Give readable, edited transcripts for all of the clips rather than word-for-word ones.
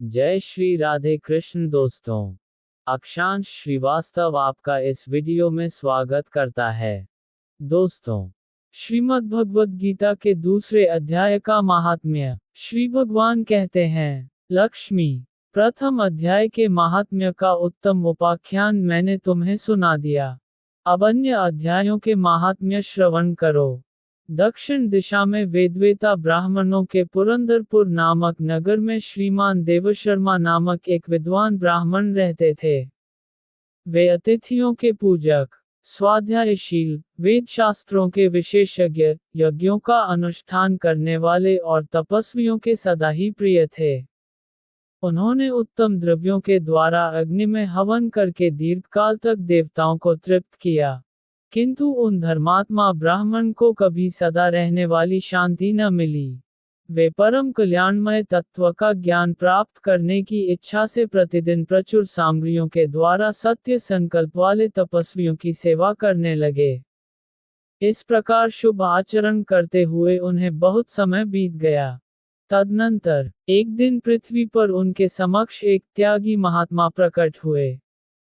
जय श्री राधे कृष्ण दोस्तों। अक्षांश श्रीवास्तव आपका इस वीडियो में स्वागत करता है। दोस्तों, श्रीमद् भगवद गीता के दूसरे अध्याय का महात्म्य। श्री भगवान कहते हैं, लक्ष्मी, प्रथम अध्याय के महात्म्य का उत्तम उपाख्यान मैंने तुम्हें सुना दिया। अब अन्य अध्यायों के महात्म्य श्रवण करो। दक्षिण दिशा में वेदवेता ब्राह्मणों के पुरंदरपुर नामक नगर में श्रीमान देवशर्मा नामक एक विद्वान ब्राह्मण रहते थे। वे अतिथियों के पूजक, स्वाध्यायशील, वेद शास्त्रों के विशेषज्ञ, यज्ञों का अनुष्ठान करने वाले और तपस्वियों के सदा ही प्रिय थे। उन्होंने उत्तम द्रव्यों के द्वारा अग्नि में हवन करके दीर्घकाल तक देवताओं को तृप्त किया, किंतु उन धर्मात्मा ब्राह्मण को कभी सदा रहने वाली शांति न मिली। वे परम कल्याणमय तत्व का ज्ञान प्राप्त करने की इच्छा से प्रतिदिन प्रचुर सामग्रियों के द्वारा सत्य संकल्प वाले तपस्वियों की सेवा करने लगे। इस प्रकार शुभ आचरण करते हुए उन्हें बहुत समय बीत गया। तदनंतर एक दिन पृथ्वी पर उनके समक्ष एक त्यागी महात्मा प्रकट हुए।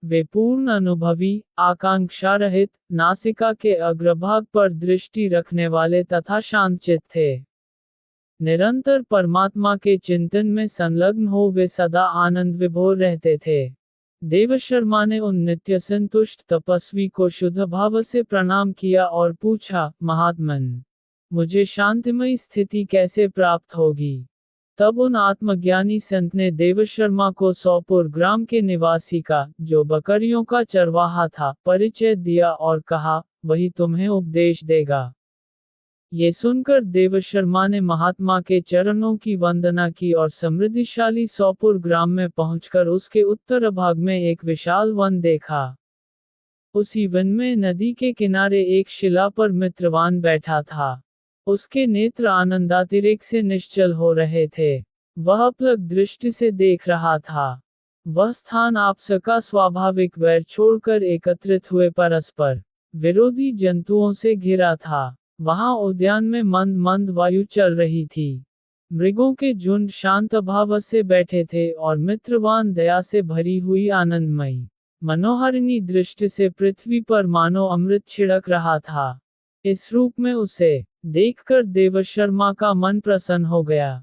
वे पूर्ण अनुभवी, आकांक्षा रहित, नासिका के अग्रभाग पर दृष्टि रखने वाले तथा शांतचित्त थे। निरंतर परमात्मा के चिंतन में संलग्न हो वे सदा आनंद विभोर रहते थे। देवशर्मा ने उन नित्य संतुष्ट तपस्वी को शुद्ध भाव से प्रणाम किया और पूछा, महात्मन, मुझे शांतिमय स्थिति कैसे प्राप्त होगी? तब उन आत्मज्ञानी संत ने देवशर्मा को सौपुर ग्राम के निवासी का, जो बकरियों का चरवाहा था, परिचय दिया और कहा, वही तुम्हें उपदेश देगा। ये सुनकर देवशर्मा ने महात्मा के चरणों की वंदना की और समृद्धिशाली सौपुर ग्राम में पहुंचकर उसके उत्तर भाग में एक विशाल वन देखा। उसी वन में नदी के किनारे एक शिला पर मित्रवान बैठा था। उसके नेत्र आनंदातिरेक से निश्चल हो रहे थे। वह अपलक दृष्टि से देख रहा था। वह स्थान आपसका स्वाभाविक वैर छोड़कर एकत्रित हुए परस्पर विरोधी जंतुओं से घिरा था। वहां उद्यान में मंद मंद वायु चल रही थी। मृगों के झुंड शांत भाव से बैठे थे और मित्रवान दया से भरी हुई आनंदमयी मनोहारिणी दृष्टि से पृथ्वी पर मानो अमृत छिड़क रहा था। इस रूप में उसे देखकर देवशर्मा का मन प्रसन्न हो गया।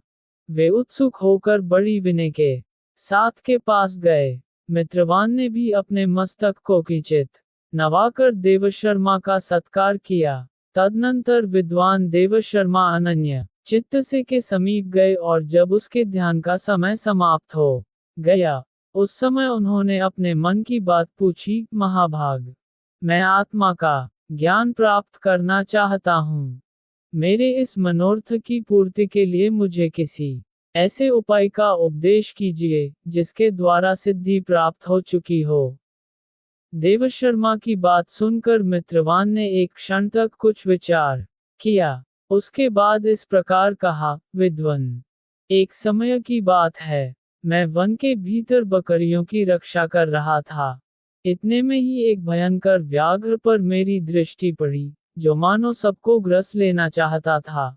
वे उत्सुक होकर बड़ी विनय के साथ के पास गए। मित्रवान ने भी अपने मस्तक को किंचित नवाकर देवशर्मा का सत्कार किया। तदनंतर विद्वान देवशर्मा अनन्य चित्त से के समीप गए और जब उसके ध्यान का समय समाप्त हो गया, उस समय उन्होंने अपने मन की बात पूछी, महाभाग, मैं आत्मा का ज्ञान प्राप्त करना चाहता हूँ। मेरे इस मनोरथ की पूर्ति के लिए मुझे किसी ऐसे उपाय का उपदेश कीजिए जिसके द्वारा सिद्धि प्राप्त हो चुकी हो। देवशर्मा की बात सुनकर मित्रवान ने एक क्षण तक कुछ विचार किया। उसके बाद इस प्रकार कहा, विद्वन, एक समय की बात है, मैं वन के भीतर बकरियों की रक्षा कर रहा था। इतने में ही एक भयंकर व्याघ्र पर मेरी दृष्टि पड़ी, जो मानो सबको ग्रस लेना चाहता था।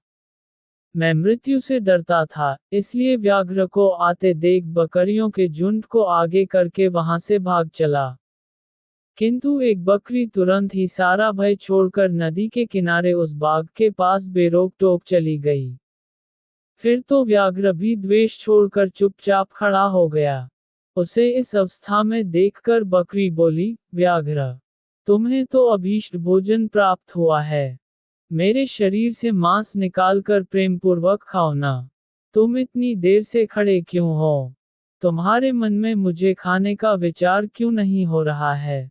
मैं मृत्यु से डरता था, इसलिए व्याघ्र को आते देख बकरियों के झुंड को आगे करके वहां से भाग चला। किंतु एक बकरी तुरंत ही सारा भय छोड़कर नदी के किनारे उस बाग के पास बेरोक टोक चली गई। फिर तो व्याघ्र भी द्वेष छोड़कर चुपचाप खड़ा हो गया। उसे इस अवस्था में देखकर बकरी बोली, व्याघ्र, तुम्हें तो अभीष्ट भोजन प्राप्त हुआ है। मेरे शरीर से मांस निकालकर प्रेम पूर्वक खाओ ना। तुम इतनी देर से खड़े क्यों हो? तुम्हारे मन में मुझे खाने का विचार क्यों नहीं हो रहा है?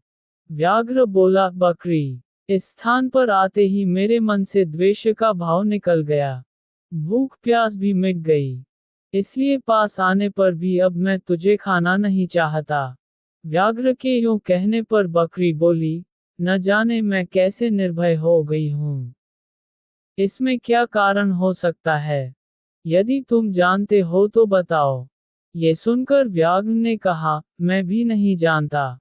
व्याघ्र बोला, बकरी, इस स्थान पर आते ही मेरे मन से द्वेष का भाव निकल गया। भूख प्यास भी मिट गई। इसलिए पास आने पर भी अब मैं तुझे खाना नहीं चाहता। व्याघ्र के यूं कहने पर बकरी बोली, न जाने मैं कैसे निर्भय हो गई हूँ। इसमें क्या कारण हो सकता है? यदि तुम जानते हो तो बताओ। ये सुनकर व्याघ्र ने कहा, मैं भी नहीं जानता।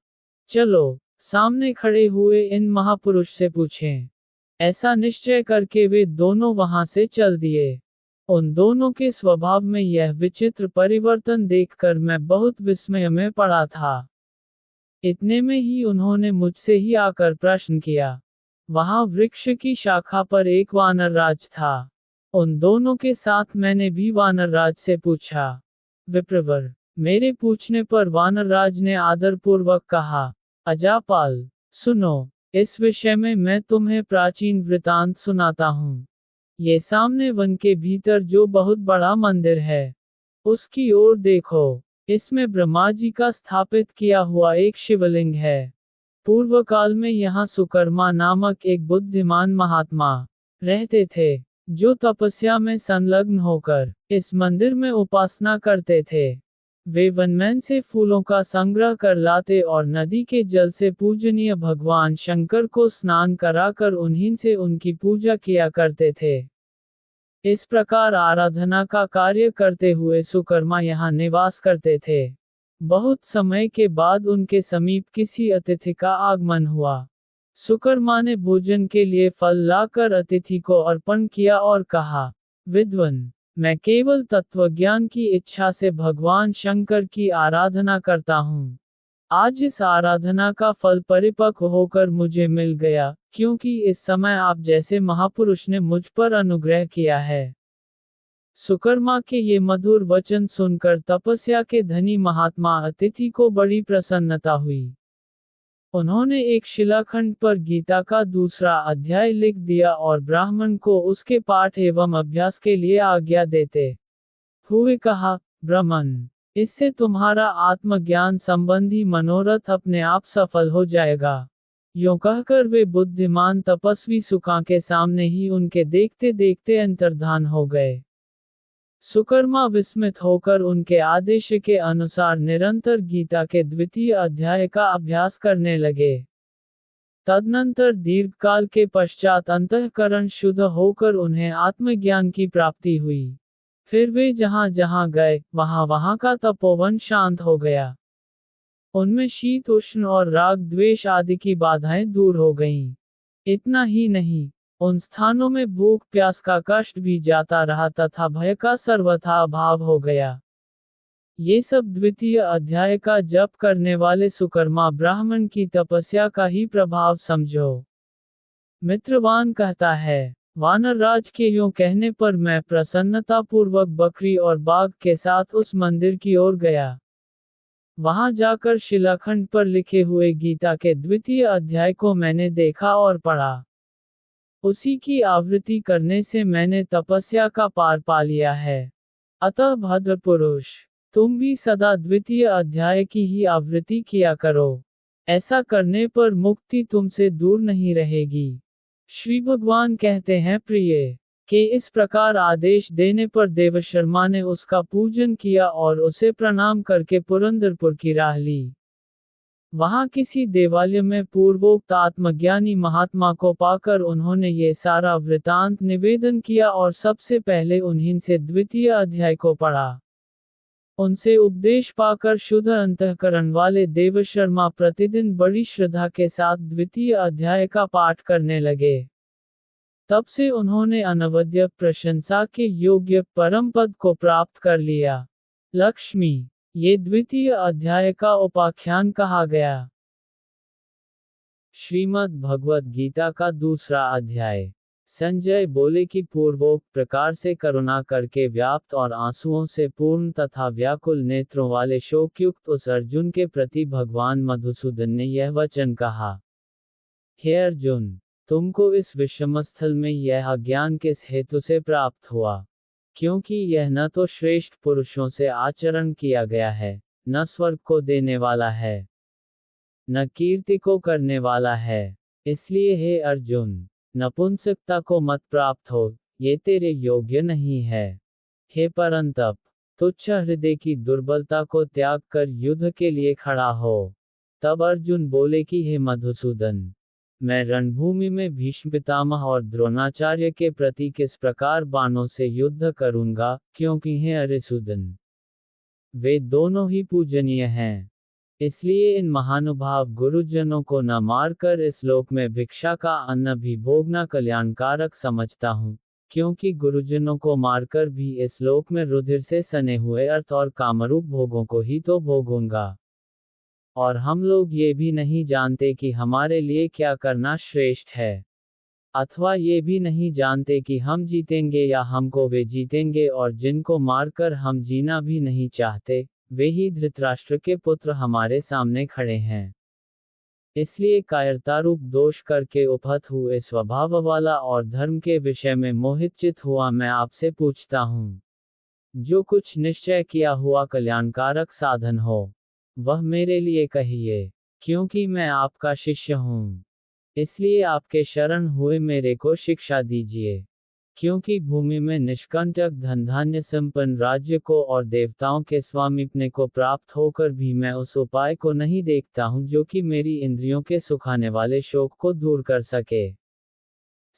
चलो, सामने खड़े हुए इन महापुरुष से पूछें। ऐसा निश्चय करके वे दोनों वहां से चल दिए। उन दोनों के स्वभाव में यह विचित्र परिवर्तन देखकर मैं बहुत विस्मय में पड़ा था। इतने में ही उन्होंने मुझसे ही आकर प्रश्न किया। वहां वृक्ष की शाखा पर एक वानरराज था। उन दोनों के साथ मैंने भी वानरराज से पूछा। विप्रवर, मेरे पूछने पर वानरराज ने आदरपूर्वक कहा, अजापाल, सुनो, इस विषय में मैं तुम्हें प्राचीन वृतांत सुनाता हूँ। ये सामने वन के भीतर जो बहुत बड़ा मंदिर है, उसकी ओर देखो। इसमें ब्रह्मा जी का स्थापित किया हुआ एक शिवलिंग है। पूर्व काल में यहाँ सुकर्मा नामक एक बुद्धिमान महात्मा रहते थे, जो तपस्या में संलग्न होकर इस मंदिर में उपासना करते थे। वे वनमैन से फूलों का संग्रह कर लाते और नदी के जल से पूजनीय भगवान शंकर को स्नान कराकर उन्हीं से उनकी पूजा किया करते थे। इस प्रकार आराधना का कार्य करते हुए सुकर्मा यहाँ निवास करते थे। बहुत समय के बाद उनके समीप किसी अतिथि का आगमन हुआ। सुकर्मा ने भोजन के लिए फल लाकर अतिथि को अर्पण किया और कहा, विद्वन, मैं केवल तत्वज्ञान की इच्छा से भगवान शंकर की आराधना करता हूँ। आज इस आराधना का फल परिपक्व होकर मुझे मिल गया, क्योंकि इस समय आप जैसे महापुरुष ने मुझ पर अनुग्रह किया है। सुकर्मा के ये मधुर वचन सुनकर तपस्या के धनी महात्मा अतिथि को बड़ी प्रसन्नता हुई। उन्होंने एक शिलाखंड पर गीता का दूसरा अध्याय लिख दिया और ब्राह्मण को उसके पाठ एवं अभ्यास के लिए आज्ञा देते हुए कहा, ब्राह्मण, इससे तुम्हारा आत्मज्ञान संबंधी मनोरथ अपने आप सफल हो जाएगा। यूं कहकर वे बुद्धिमान तपस्वी सुका के सामने ही उनके देखते देखते अंतर्धान हो गए। सुकर्मा विस्मित होकर उनके आदेश के अनुसार निरंतर गीता के द्वितीय अध्याय का अभ्यास करने लगे। तदनंतर दीर्घकाल के पश्चात अंतःकरण शुद्ध होकर उन्हें आत्मज्ञान की प्राप्ति हुई। फिर वे जहां जहां गए, वहां वहां का तपोवन शांत हो गया। उनमें शीत उष्ण और राग द्वेष आदि की बाधाएं दूर हो गईं। इतना ही नहीं, उन स्थानों में भूख प्यास का कष्ट भी जाता रहा तथा भय का सर्वथा अभाव हो गया। ये सब द्वितीय अध्याय का जप करने वाले सुकर्मा ब्राह्मण की तपस्या का ही प्रभाव समझो। मित्रवान कहता है, वानरराज के यूं कहने पर मैं प्रसन्नतापूर्वक बकरी और बाघ के साथ उस मंदिर की ओर गया। वहां जाकर शिलाखंड पर लिखे हुए गीता के द्वितीय अध्याय को मैंने देखा और पढ़ा। उसी की आवृत्ति करने से मैंने तपस्या का पार पा लिया है। अतः भद्र पुरुष, तुम भी सदा द्वितीय अध्याय की ही आवृत्ति किया करो। ऐसा करने पर मुक्ति तुमसे दूर नहीं रहेगी। श्री भगवान कहते हैं, प्रिय के इस प्रकार आदेश देने पर देवशर्मा ने उसका पूजन किया और उसे प्रणाम करके पुरंदरपुर की राह ली। वहां किसी देवालय में पूर्वोक्त आत्मज्ञानी महात्मा को पाकर उन्होंने ये सारा वृतांत निवेदन किया और सबसे पहले उन्हीं से द्वितीय अध्याय को पढ़ा। उनसे उपदेश पाकर शुद्ध अंतःकरण वाले देवशर्मा प्रतिदिन बड़ी श्रद्धा के साथ द्वितीय अध्याय का पाठ करने लगे। तब से उन्होंने अनवद्य प्रशंसा के योग्य परम पद को प्राप्त कर लिया। लक्ष्मी, ये द्वितीय अध्याय का उपाख्यान कहा गया। श्रीमद् भगवद गीता का दूसरा अध्याय। संजय बोले कि पूर्वोक्त प्रकार से करुणा करके व्याप्त और आंसुओं से पूर्ण तथा व्याकुल नेत्रों वाले शोकयुक्त उस अर्जुन के प्रति भगवान मधुसूदन ने यह वचन कहा, हे अर्जुन, तुमको इस विषमस्थल में यह अज्ञान किस हेतु से प्राप्त हुआ? क्योंकि यह न तो श्रेष्ठ पुरुषों से आचरण किया गया है, न स्वर्ग को देने वाला है, न कीर्ति को करने वाला है। इसलिए हे अर्जुन, नपुंसकता को मत प्राप्त हो, ये तेरे योग्य नहीं है। हे परंतप, तुच्छ हृदय की दुर्बलता को त्याग कर युद्ध के लिए खड़ा हो। तब अर्जुन बोले कि हे मधुसूदन, मैं रणभूमि में भीष्म पितामह और द्रोणाचार्य के प्रति किस प्रकार बाणों से युद्ध करूंगा, क्योंकि हे अरिसूदन, वे दोनों ही पूजनीय हैं। इसलिए इन महानुभाव गुरुजनों को न मारकर इस लोक में भिक्षा का अन्न भी भोगना कल्याणकारक समझता हूँ, क्योंकि गुरुजनों को मारकर भी इस लोक में रुधिर से सने हुए अर्थ और कामरूप भोगों को ही तो भोगूंगा। और हम लोग ये भी नहीं जानते कि हमारे लिए क्या करना श्रेष्ठ है, अथवा ये भी नहीं जानते कि हम जीतेंगे या हमको वे जीतेंगे, और जिनको मारकर हम जीना भी नहीं चाहते, वे ही धृतराष्ट्र के पुत्र हमारे सामने खड़े हैं। इसलिए कायरतारूप दोष करके उपहत हुए स्वभाव वाला और धर्म के विषय में मोहित चित हुआ मैं आपसे पूछता हूँ, जो कुछ निश्चय किया हुआ कल्याणकारक साधन हो, वह मेरे लिए कहिए, क्योंकि मैं आपका शिष्य हूँ। इसलिए आपके शरण हुए मेरे को शिक्षा दीजिए, क्योंकि भूमि में निष्कंटक धन धान्य संपन्न राज्य को और देवताओं के स्वामित्व को प्राप्त होकर भी मैं उस उपाय को नहीं देखता हूँ जो कि मेरी इंद्रियों के सुखाने वाले शोक को दूर कर सके।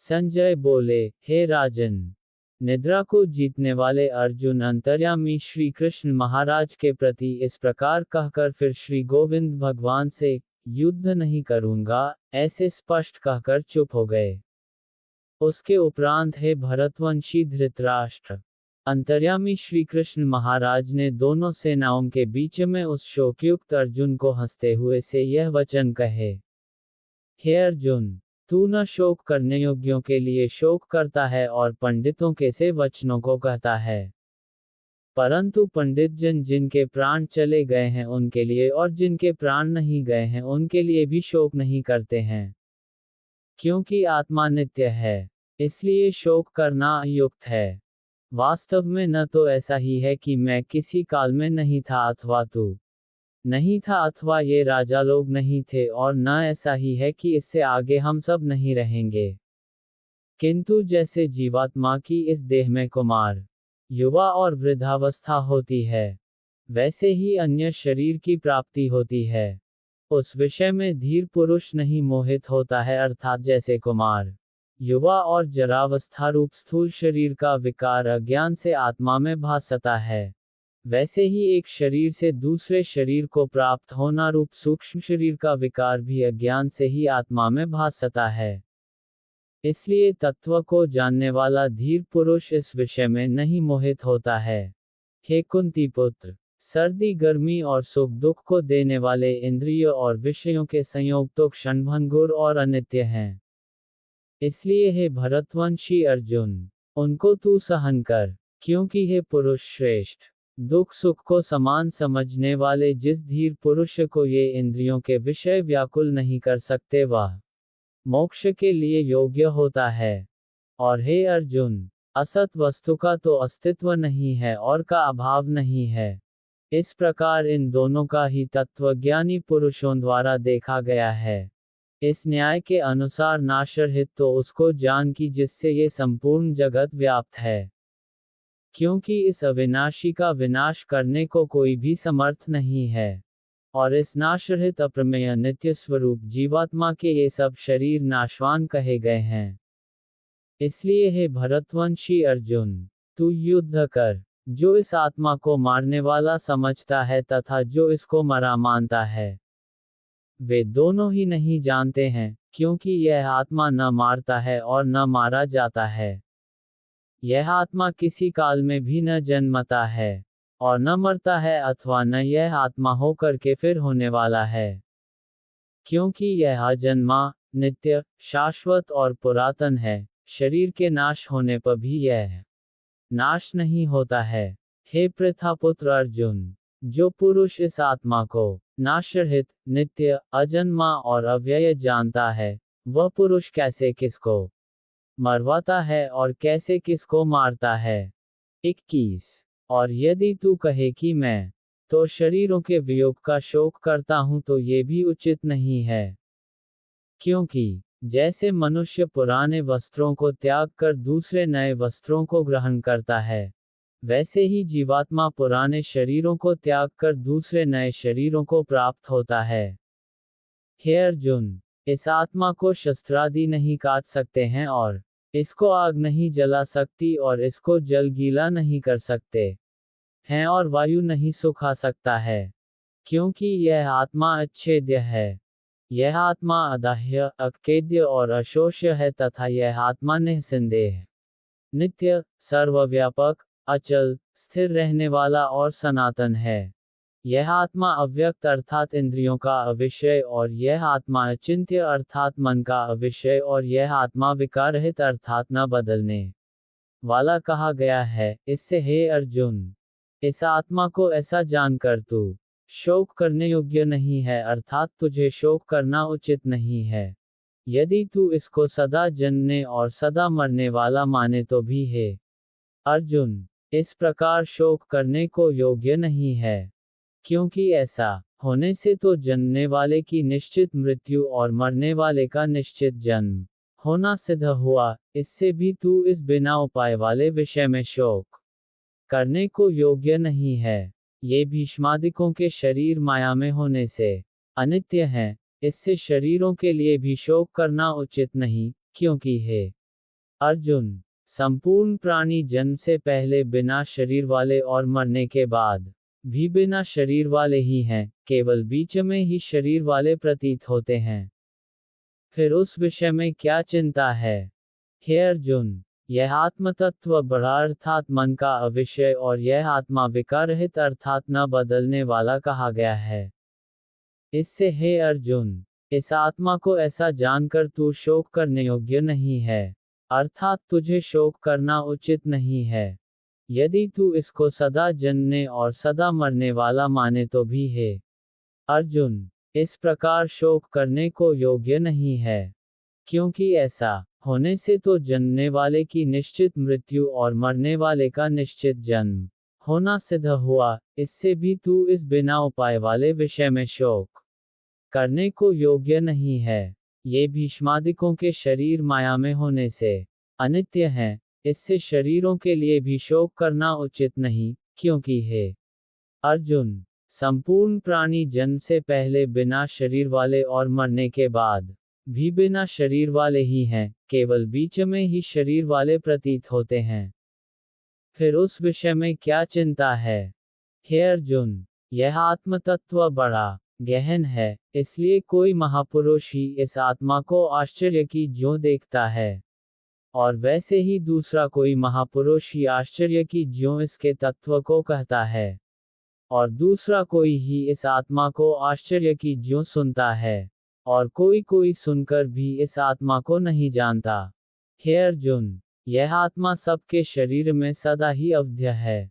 संजय बोले, हे राजन, निद्रा को जीतने वाले अर्जुन अंतर्यामी श्री कृष्ण महाराज के प्रति इस प्रकार कहकर फिर श्री गोविंद भगवान से युद्ध नहीं करूंगा ऐसे स्पष्ट कहकर चुप हो गए। उसके उपरांत हे भरतवंशी धृतराष्ट्र, अंतर्यामी श्री कृष्ण महाराज ने दोनों सेनाओं के बीच में उस शोकयुक्त अर्जुन को हंसते हुए से यह वचन कहे, हे अर्जुन, तू न शोक करने योग्यों के लिए शोक करता है और पंडितों के से वचनों को कहता है, परंतु पंडित जन जिनके प्राण चले गए हैं उनके लिए और जिनके प्राण नहीं गए हैं उनके लिए भी शोक नहीं करते हैं, क्योंकि आत्मा नित्य है, इसलिए शोक करना अयुक्त है। वास्तव में न तो ऐसा ही है कि मैं किसी काल में नहीं था अथवा तू नहीं था अथवा ये राजा लोग नहीं थे, और न ऐसा ही है कि इससे आगे हम सब नहीं रहेंगे। किंतु जैसे जीवात्मा की इस देह में कुमार, युवा और वृद्धावस्था होती है, वैसे ही अन्य शरीर की प्राप्ति होती है। उस विषय में धीर पुरुष नहीं मोहित होता है, अर्थात जैसे कुमार, युवा और जरावस्था रूप स्थूल शरीर का विकार अज्ञान से आत्मा में भासता है, वैसे ही एक शरीर से दूसरे शरीर को प्राप्त होना रूप सूक्ष्म शरीर का विकार भी अज्ञान से ही आत्मा में भासता है। इसलिए तत्व को जानने वाला धीर पुरुष इस विषय में नहीं मोहित होता है। हे कुंती पुत्र, सर्दी गर्मी और सुख दुख को देने वाले इंद्रियों और विषयों के संयोग तो क्षणभंगुर और अनित्य हैं। इसलिए हे भरतवंशी अर्जुन, उनको तू सहन कर, क्योंकि हे पुरुष श्रेष्ठ, दुख सुख को समान समझने वाले जिस धीर पुरुष को ये इंद्रियों के विषय व्याकुल नहीं कर सकते वह मोक्ष के लिए योग्य होता है। और हे अर्जुन, असत वस्तु का तो अस्तित्व नहीं है और का अभाव नहीं है। इस प्रकार इन दोनों का ही तत्वज्ञानी पुरुषों द्वारा देखा गया है। इस न्याय के अनुसार नाशरहित तो उसको जान की जिससे ये संपूर्ण जगत व्याप्त है, क्योंकि इस अविनाशी का विनाश करने को कोई भी समर्थ नहीं है, और इस नाशरहित अप्रमेय नित्य स्वरूप जीवात्मा के ये सब शरीर नाशवान कहे गए हैं। इसलिए हे भरतवंशी अर्जुन, तू युद्ध कर, जो इस आत्मा को मारने वाला समझता है तथा जो इसको मरा मानता है, वे दोनों ही नहीं जानते हैं, क्योंकि यह आत्मा न मारता है और न मारा जाता है। यह आत्मा किसी काल में भी न जन्मता है और न मरता है, अथवा न यह आत्मा हो करके फिर होने वाला है, क्योंकि यह अजन्मा, नित्य, शाश्वत और पुरातन है। शरीर के नाश होने पर भी यह नाश नहीं होता है। हे प्रथापुत्र अर्जुन, जो पुरुष इस आत्मा को नाशरहित, नित्य, अजन्मा और अव्यय जानता है, वह पुरुष कैसे किसको मरवाता है और कैसे किसको मारता है। 21 और यदि तू कहे कि मैं तो शरीरों के वियोग का शोक करता हूं तो ये भी उचित नहीं है, क्योंकि जैसे मनुष्य पुराने वस्त्रों को त्याग कर दूसरे नए वस्त्रों को ग्रहण करता है, वैसे ही जीवात्मा पुराने शरीरों को त्याग कर दूसरे नए शरीरों को प्राप्त होता है। हे अर्जुन, इस आत्मा को शस्त्रादि नहीं काट सकते हैं और इसको आग नहीं जला सकती और इसको जल गीला नहीं कर सकते हैं और वायु नहीं सुखा सकता है, क्योंकि यह आत्मा अच्छेद्य है। यह आत्मा अदाह्य, अकेद्य और अशोष्य है तथा यह आत्मा निःसंदेह नित्य, सर्वव्यापक, अचल, स्थिर रहने वाला और सनातन है। यह आत्मा अव्यक्त अर्थात इंद्रियों का अविषय और यह आत्मा अचिंत्य अर्थात मन का अविषय और यह आत्मा विकाररहित अर्थात न बदलने वाला कहा गया है। इससे हे अर्जुन, इस आत्मा को ऐसा जानकर तू शोक करने योग्य नहीं है अर्थात तुझे शोक करना उचित नहीं है। यदि तू इसको सदा जन्मने और सदा मरने वाला माने तो भी है अर्जुन, इस प्रकार शोक करने को योग्य नहीं है, क्योंकि ऐसा होने से तो जन्मने वाले की निश्चित मृत्यु और मरने वाले का निश्चित जन्म होना सिद्ध हुआ। इससे भी तू इस बिना उपाय वाले विषय में शोक करने को योग्य नहीं है। ये भीष्मादिकों के शरीर माया में होने से अनित्य हैं, इससे शरीरों के लिए भी शोक करना उचित नहीं, क्योंकि हे अर्जुन, संपूर्ण प्राणी जन्म से पहले बिना शरीर वाले और मरने के बाद भी बिना शरीर वाले ही हैं, केवल बीच में ही शरीर वाले प्रतीत होते हैं। फिर उस विषय में क्या चिंता है? हे अर्जुन, यह आत्मतत्व बड़ा अर्थात मन का अविषय और यह आत्मा विकाररहित अर्थात न बदलने वाला कहा गया है। इससे हे अर्जुन, इस आत्मा को ऐसा जानकर तू शोक करने योग्य नहीं है, अर्थात तुझे शोक करना उचित नहीं है। यदि तू इसको सदा जन्मने और सदा मरने वाला माने तो भी है अर्जुन, इस प्रकार शोक करने को योग्य नहीं है, क्योंकि ऐसा होने से तो जन्मने वाले की निश्चित मृत्यु और मरने वाले का निश्चित जन्म होना सिद्ध हुआ। इससे भी तू इस बिना उपाय वाले विषय में शोक करने को योग्य नहीं है। ये भीष्मादिकों के शरीर माया में होने से अनित्य हैं, इससे शरीरों के लिए भी शोक करना उचित नहीं, क्योंकि हे अर्जुन, संपूर्ण प्राणी जन्म से पहले बिना शरीर वाले और मरने के बाद भी बिना शरीर वाले ही हैं, केवल बीच में ही शरीर वाले प्रतीत होते हैं। फिर उस विषय में क्या चिंता है? हे अर्जुन, यह आत्मतत्व बड़ा गहन है, इसलिए कोई महापुरुष ही इस आत्मा को आश्चर्य की ज्यों देखता है, और वैसे ही दूसरा कोई महापुरुष ही आश्चर्य की ज्यों इसके तत्व को कहता है, और दूसरा कोई ही इस आत्मा को आश्चर्य की ज्यों सुनता है, और कोई सुनकर भी इस आत्मा को नहीं जानता। हे अर्जुन, यह आत्मा सबके शरीर में सदा ही अवध्य है,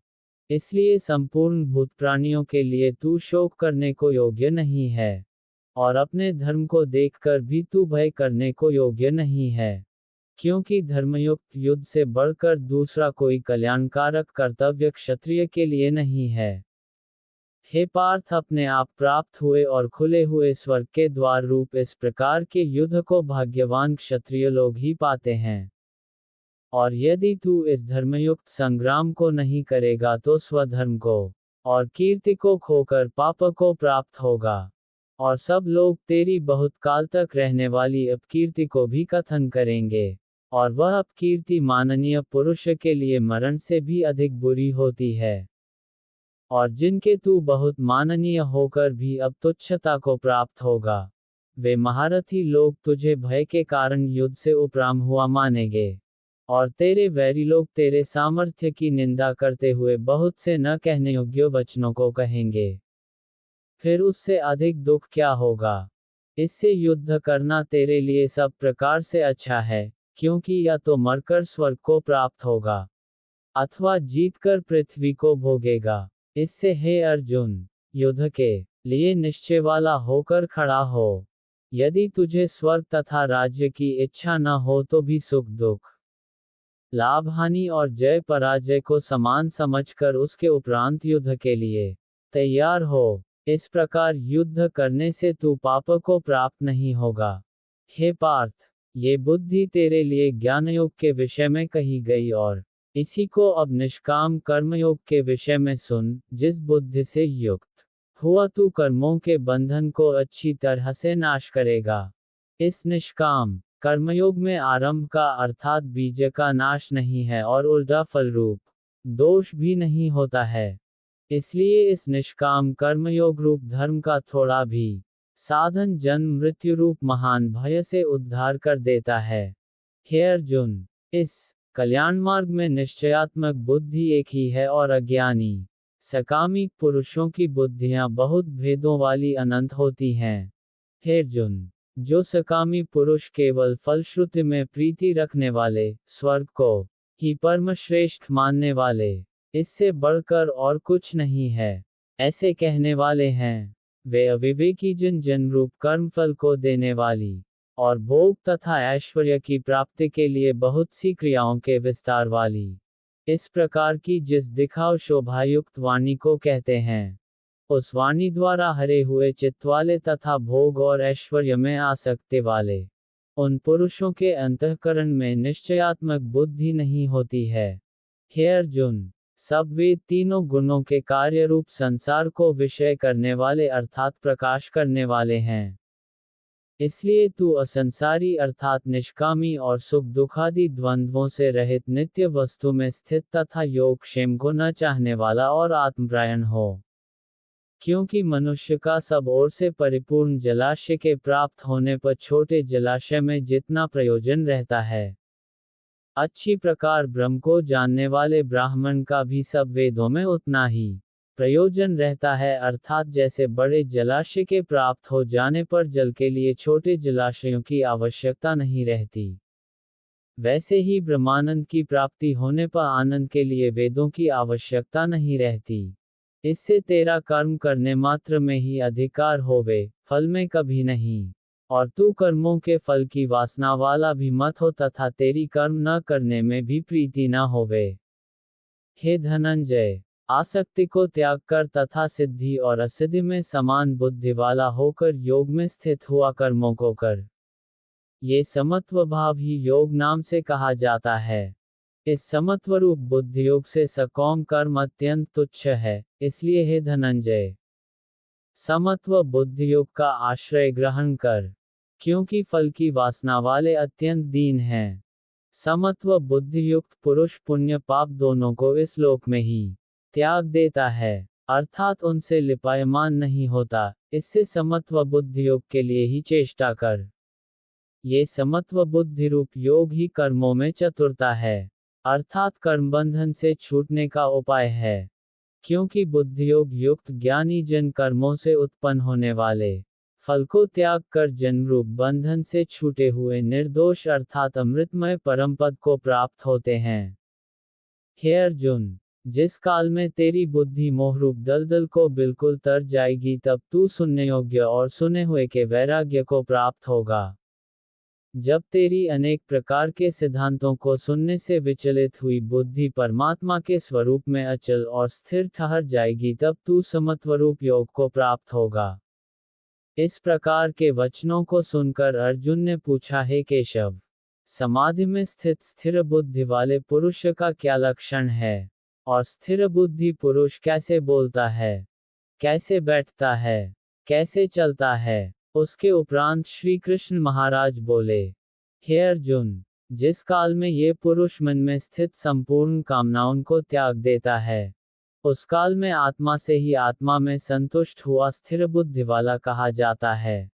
इसलिए संपूर्ण भूत प्राणियों के लिए तू शोक करने को योग्य नहीं है, और अपने धर्म को देखकर भी तू भय करने को योग्य नहीं है, क्योंकि धर्मयुक्त युद्ध से बढ़कर दूसरा कोई कल्याणकारक कर्तव्य क्षत्रिय के लिए नहीं है। हे पार्थ, अपने आप प्राप्त हुए और खुले हुए स्वर्ग के द्वार रूप इस प्रकार के युद्ध को भाग्यवान क्षत्रिय लोग ही पाते हैं। और यदि तू इस धर्मयुक्त संग्राम को नहीं करेगा तो स्वधर्म को और कीर्ति को खोकर पाप को प्राप्त होगा, और सब लोग तेरी बहुत काल तक रहने वाली अपकीर्ति को भी कथन करेंगे, और वह अपकीर्ति माननीय पुरुष के लिए मरण से भी अधिक बुरी होती है। और जिनके तू बहुत माननीय होकर भी अब तुच्छता को प्राप्त होगा, वे महारथी लोग तुझे भय के कारण युद्ध से उपराम हुआ मानेंगे, और तेरे वैरी लोग तेरे सामर्थ्य की निंदा करते हुए बहुत से न कहने योग्य वचनों को कहेंगे। फिर उससे अधिक दुख क्या होगा? इससे युद्ध करना तेरे लिए सब प्रकार से अच्छा है, क्योंकि या तो मरकर स्वर्ग को प्राप्त होगा, अथवा जीतकर पृथ्वी को भोगेगा। इससे हे अर्जुन, युद्ध के लिए निश्चय वाला होकर खड़ा हो। यदि तुझे स्वर्ग तथा राज्य की इच्छा न हो तो भी सुख दुख, लाभ हानि और जय पराजय को समान समझकर उसके उपरांत युद्ध के लिए तैयार हो। इस प्रकार युद्ध करने से तू पाप को प्राप्त नहीं होगा। हे पार्थ, ये बुद्धि तेरे लिए ज्ञानयोग के विषय में कही गई, और इसी को अब निष्काम कर्मयोग के विषय में सुन। जिस बुद्धि से युक्त हुआ तू कर्मों के बंधन को अच्छी तरह से नाश करेगा। इस निष्काम कर्मयोग में आरंभ का अर्थात बीज का नाश नहीं है और उल्टा फल रूप दोष भी नहीं होता है। इसलिए इस निष्काम कर्मयोग रूप धर्म का थोड़ा भी साधन जन्म मृत्यु रूप महान भय से उद्धार कर देता है। हे अर्जुन, इस कल्याण मार्ग में निश्चयात्मक बुद्धि एक ही है और अज्ञानी सकामी पुरुषों की बुद्धियां बहुत भेदों वाली अनंत होती हैं। हे अर्जुन, जो सकामी पुरुष केवल फलश्रुति में प्रीति रखने वाले, स्वर्ग को ही परम श्रेष्ठ मानने वाले, इससे बढ़कर और कुछ नहीं है, ऐसे कहने वाले हैं, वे अविवेकी जन्म-रूप कर्मफल को देने वाली और भोग तथा ऐश्वर्य की प्राप्ति के लिए बहुत सी क्रियाओं के विस्तार वाली, इस प्रकार की जिस दिखाव शोभायुक्त वाणी को कहते हैं, उस वाणी द्वारा हरे हुए चित्त वाले तथा भोग और ऐश्वर्य में आसक्ति वाले, उन पुरुषों के अंतःकरण में निश्चयात्मक बुद्धि नहीं होती है। हे अर्जुन, सब वे तीनों गुणों के कार्य रूप संसार को विषय करने वाले अर्थात प्रकाश करने वाले हैं। इसलिए तू असंसारी अर्थात निष्कामी और सुख दुखादि द्वंद्वों से रहित नित्य वस्तु में स्थित तथा योग क्षेम को न चाहने वाला और आत्मपरायण हो। क्योंकि मनुष्य का सब ओर से परिपूर्ण जलाशय के प्राप्त होने पर छोटे जलाशय में जितना प्रयोजन रहता है, अच्छी प्रकार ब्रह्म को जानने वाले ब्राह्मण का भी सब वेदों में उतना ही प्रयोजन रहता है, अर्थात जैसे बड़े जलाशय के प्राप्त हो जाने पर जल के लिए छोटे जलाशयों की आवश्यकता नहीं रहती, वैसे ही ब्रह्मानंद की प्राप्ति होने पर आनंद के लिए वेदों की आवश्यकता नहीं रहती। इससे तेरा कर्म करने मात्र में ही अधिकार होवे, फल में कभी नहीं, और तू कर्मों के फल की वासना वाला भी मत हो तथा तेरी कर्म न करने में भी प्रीति न होवे। हे धनंजय, आसक्ति को त्याग कर तथा सिद्धि और असिद्धि में समान बुद्धि वाला होकर योग में स्थित हुआ कर्मों को कर। ये समत्व भाव ही योग नाम से कहा जाता है। इस समत्वरूप बुद्धियोग से सकौम कर्म अत्यंत तुच्छ है, इसलिए हे धनंजय, समत्व बुद्धियोग का आश्रय ग्रहण कर, क्योंकि फल की वासना वाले अत्यंत दीन हैं। समत्व बुद्धियुक्त पुरुष पुण्य पाप दोनों को इस लोक में ही त्याग देता है, अर्थात उनसे लिपायमान नहीं होता। इससे समत्व बुद्धियोग के लिए ही चेष्टा कर। ये समत्व बुद्धि रूप योग ही कर्मों में चतुरता है, अर्थात कर्मबंधन से छूटने का उपाय है। क्योंकि बुद्धियोग युक्त ज्ञानी जन कर्मों से उत्पन्न होने वाले फल को त्याग कर जन्मरूप बंधन से छूटे हुए निर्दोष अर्थात अमृतमय परम पद को प्राप्त होते हैं। हे अर्जुन, जिस काल में तेरी बुद्धि मोहरूप दलदल को बिल्कुल तर जाएगी तब तू सुनने योग्य और सुने हुए के वैराग्य को प्राप्त होगा। जब तेरी अनेक प्रकार के सिद्धांतों को सुनने से विचलित हुई बुद्धि परमात्मा के स्वरूप में अचल और स्थिर ठहर जाएगी तब तू समत्वरूप योग को प्राप्त होगा। इस प्रकार के वचनों को सुनकर अर्जुन ने पूछा, हे केशव, समाधि में स्थित स्थिर बुद्धि वाले पुरुष का क्या लक्षण है, और स्थिर बुद्धि पुरुष कैसे बोलता है, कैसे बैठता है, कैसे चलता है। उसके उपरांत श्री कृष्ण महाराज बोले, हे अर्जुन, जिस काल में ये पुरुष मन में स्थित संपूर्ण कामनाओं को त्याग देता है, उस काल में आत्मा से ही आत्मा में संतुष्ट हुआ स्थिर बुद्धि वाला कहा जाता है,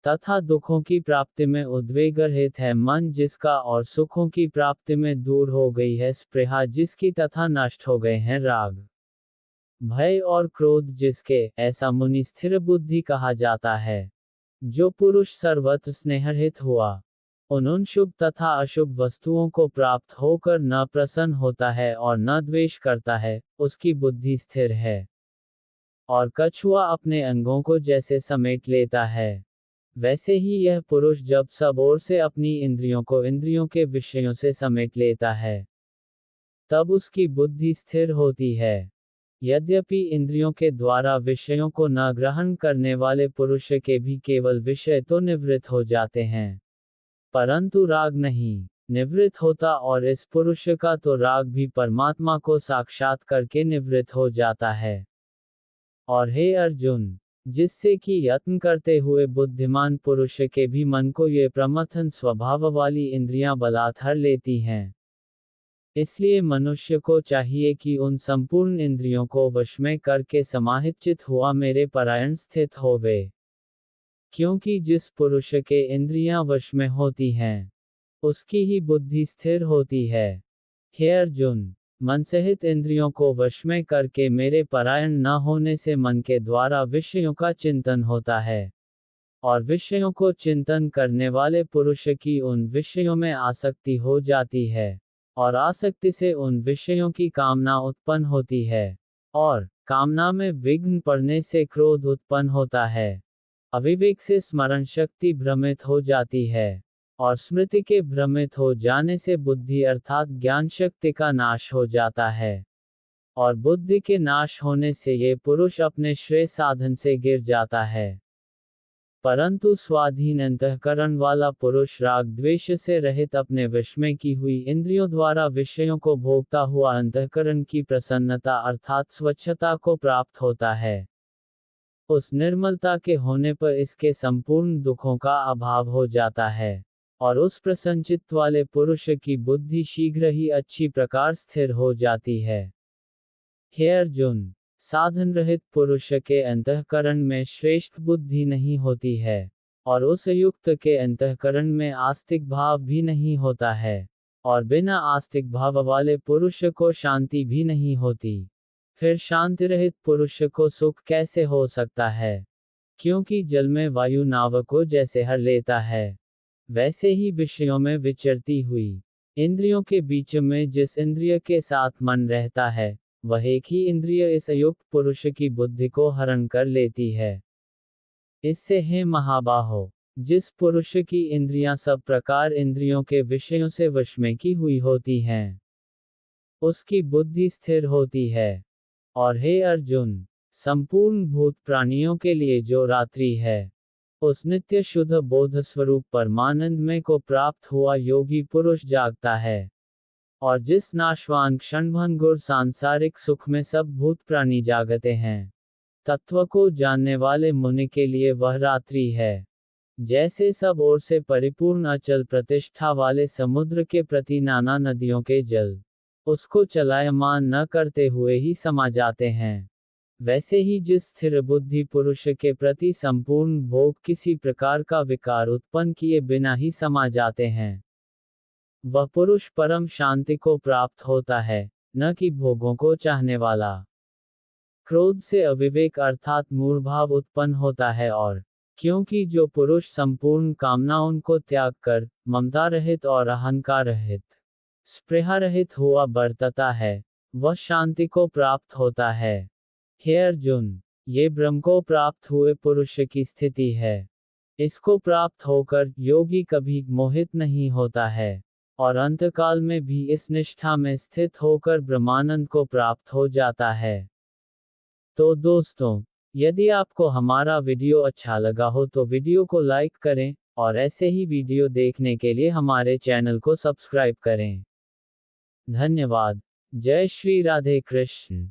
तथा दुखों की प्राप्ति में उद्वेग रहित है मन जिसका, और सुखों की प्राप्ति में दूर हो गई है स्पृहा जिसकी, तथा नष्ट हो गए हैं राग, भय और क्रोध जिसके, ऐसा मुनि स्थिर बुद्धि कहा जाता है। जो पुरुष सर्वत्र स्नेहरहित हुआ, उन शुभ तथा अशुभ वस्तुओं को प्राप्त होकर न प्रसन्न होता है और न द्वेष करता है, उसकी बुद्धि स्थिर है। और कछुआ अपने अंगों को जैसे समेट लेता है, वैसे ही यह पुरुष जब सब ओर से अपनी इंद्रियों को इंद्रियों के विषयों से समेट लेता है, तब उसकी बुद्धि स्थिर होती है। यद्यपि इंद्रियों के द्वारा विषयों को न ग्रहण करने वाले पुरुष के भी केवल विषय तो निवृत्त हो जाते हैं, परंतु राग नहीं निवृत्त होता, और इस पुरुष का तो राग भी परमात्मा को साक्षात करके निवृत्त हो जाता है। और हे अर्जुन, जिससे कि यत्न करते हुए बुद्धिमान पुरुष के भी मन को ये प्रमथन स्वभाव वाली इंद्रियां बलात् हर लेती हैं। इसलिए मनुष्य को चाहिए कि उन संपूर्ण इंद्रियों को वश में करके समाहित चित हुआ मेरे परायण स्थित होवे। क्योंकि जिस पुरुष के इंद्रियां वश में होती हैं, उसकी ही बुद्धि स्थिर होती है। हे अर्जुन, मन सहित इंद्रियों को वश में करके मेरे परायण न होने से मन के द्वारा विषयों का चिंतन होता है, और विषयों को चिंतन करने वाले पुरुष की उन विषयों में आसक्ति हो जाती है, और आसक्ति से उन विषयों की कामना उत्पन्न होती है, और कामना में विघ्न पड़ने से क्रोध उत्पन्न होता है। अविवेक से स्मरण शक्ति भ्रमित हो जाती है, और स्मृति के भ्रमित हो जाने से बुद्धि अर्थात ज्ञान शक्ति का नाश हो जाता है, और बुद्धि के नाश होने से ये पुरुष अपने श्रेय साधन से गिर जाता है। परंतु स्वाधीन अंतःकरण वाला पुरुष राग द्वेष से रहित अपने वश में की हुई इंद्रियों द्वारा विषयों को भोगता हुआ अंतःकरण की प्रसन्नता अर्थात स्वच्छता को प्राप्त होता है। उस निर्मलता के होने पर इसके संपूर्ण दुखों का अभाव हो जाता है, और उस प्रसन्नचित्त वाले पुरुष की बुद्धि शीघ्र ही अच्छी प्रकार स्थिर हो जाती है। हे अर्जुन, साधन रहित पुरुष के अंतःकरण में श्रेष्ठ बुद्धि नहीं होती है, और उस युक्त के अंतःकरण में आस्तिक भाव भी नहीं होता है, और बिना आस्तिक भाव वाले पुरुष को शांति भी नहीं होती। फिर शांति रहित पुरुष को सुख कैसे हो सकता है? क्योंकि जल में वायु नाव को जैसे हर लेता है, वैसे ही विषयों में विचरती हुई इंद्रियों के बीच में जिस इंद्रिय के साथ मन रहता है, वह एक ही इंद्रिय इस अयुक्त पुरुष की बुद्धि को हरण कर लेती है। इससे हे महाबाहो, जिस पुरुष की इंद्रियां सब प्रकार इंद्रियों के विषयों से वश में की हुई होती हैं, उसकी बुद्धि स्थिर होती है। और हे अर्जुन, संपूर्ण भूत प्राणियों के लिए जो रात्रि है, उस नित्य शुद्ध बोध स्वरूप परमानंद में को प्राप्त हुआ योगी पुरुष जागता है, और जिस नाशवान क्षणभंगुर सांसारिक सुख में सब भूत प्राणी जागते हैं, तत्व को जानने वाले मुनि के लिए वह रात्रि है। जैसे सब ओर से परिपूर्ण अचल प्रतिष्ठा वाले समुद्र के प्रति नाना नदियों के जल उसको चलायमान न करते हुए ही समा जाते हैं, वैसे ही जिस स्थिर बुद्धि पुरुष के प्रति संपूर्ण भोग किसी प्रकार का विकार उत्पन्न किए बिना ही समा जाते हैं, वह पुरुष परम शांति को प्राप्त होता है, न कि भोगों को चाहने वाला। क्रोध से अविवेक अर्थात मूढ़भाव उत्पन्न होता है, और क्योंकि जो पुरुष संपूर्ण कामनाओं को त्याग कर ममता रहित और अहंकार रहित स्पृहा रहित हुआ बरतता है, वह शांति को प्राप्त होता है। हे अर्जुन, ये ब्रह्म को प्राप्त हुए पुरुष की स्थिति है। इसको प्राप्त होकर योगी कभी मोहित नहीं होता है, और अंतकाल में भी इस निष्ठा में स्थित होकर ब्रह्मानंद को प्राप्त हो जाता है। तो दोस्तों, यदि आपको हमारा वीडियो अच्छा लगा हो तो वीडियो को लाइक करें, और ऐसे ही वीडियो देखने के लिए हमारे चैनल को सब्सक्राइब करें। धन्यवाद। जय श्री राधे कृष्ण।